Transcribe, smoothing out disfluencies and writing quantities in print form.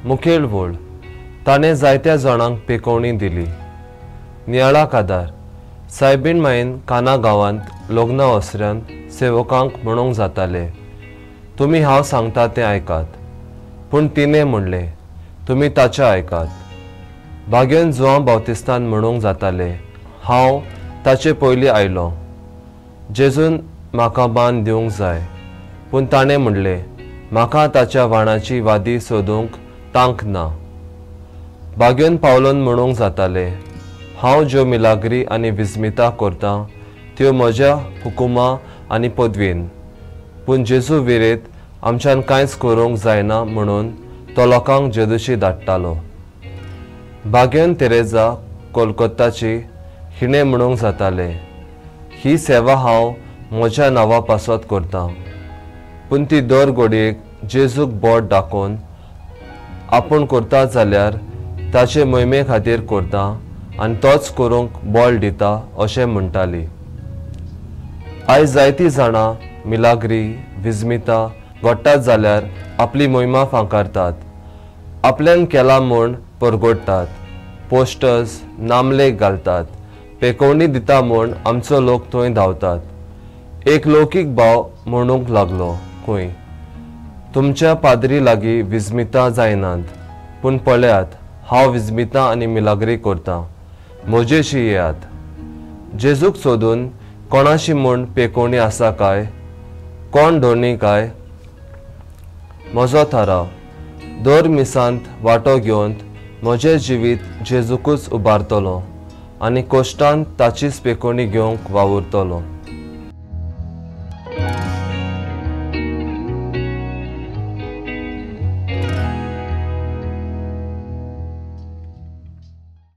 मुखेल व्हड ताणें जायत्या जाणांक पेकोवणी दिली। नियाळा कादार सायबीण मायन काना गांवांत लग्ना ओसऱ्यान सेवकांक म्हणूंक जाताले, तुमी हांव सांगता तें आयकात। पूण तिणें म्हणलें, तुमी ताचें आयकात। भाग्यन जुआंव बावतिस्तान म्हणूंक जाताले, हांव ताचे पयलीं आयलों, जेजून म्हाका मान दिवंक जाय। पूण ताणें म्हणलें, म्हाका ताच्या वाणाची वादी सोदूंक तांक ना। भाग्यन पावलोन म्हणूंक जाताले, हांव ज्यो मिलाग्री आनी विस्मितां करतां त्यो म्हज्या हुकुमा आनी पदवेन, पूण जेजू विरेत आमच्यान कांयच करूंक जायना म्हणून तो लोकांक जेजूशी धाडटालो। भाग्यन तेरेजा कोलकत्ताची हिणें म्हणूंक जाताले, ही सेवा हांव म्हज्या नांवा पासत करतां। पूण ती दर घडयेक जेजूक बोट दाखोवन आपूण करता जाल्यार ताचे मोहिमे खातीर करता आनी तोच करूंक बोल दिता अशें म्हणटाली। आयज जायतीं जाणां मिलाग्री विस्मितां घडटात जाल्यार आपली मोहिमा फांकारतात, आपल्यान केला म्हूण परगडटात, पोस्टर्स नामलेख घालतात, पेकोवणी दिता म्हूण आमचो लोक थंय धांवतात। एक लौकीक भाव म्हणूंक लागलो खंय, तुमच्या पाद्री लागीं विस्मितां जायनात, पूण पळयात हांव विस्मितां आनी मिलाग्री करतां, म्हजेशी येयात। जेजूक सोदून कोणाशी म्हूण पेकोवणी आसा काय, कोण धोणी काय, म्हजो थाराव। दर मिसांत वांटो घेवन म्हजें जिवीत जेजूकूच उबारतलों आनी कोश्टांत ताचीच पेकोवणी घेवंक वावुरतलों।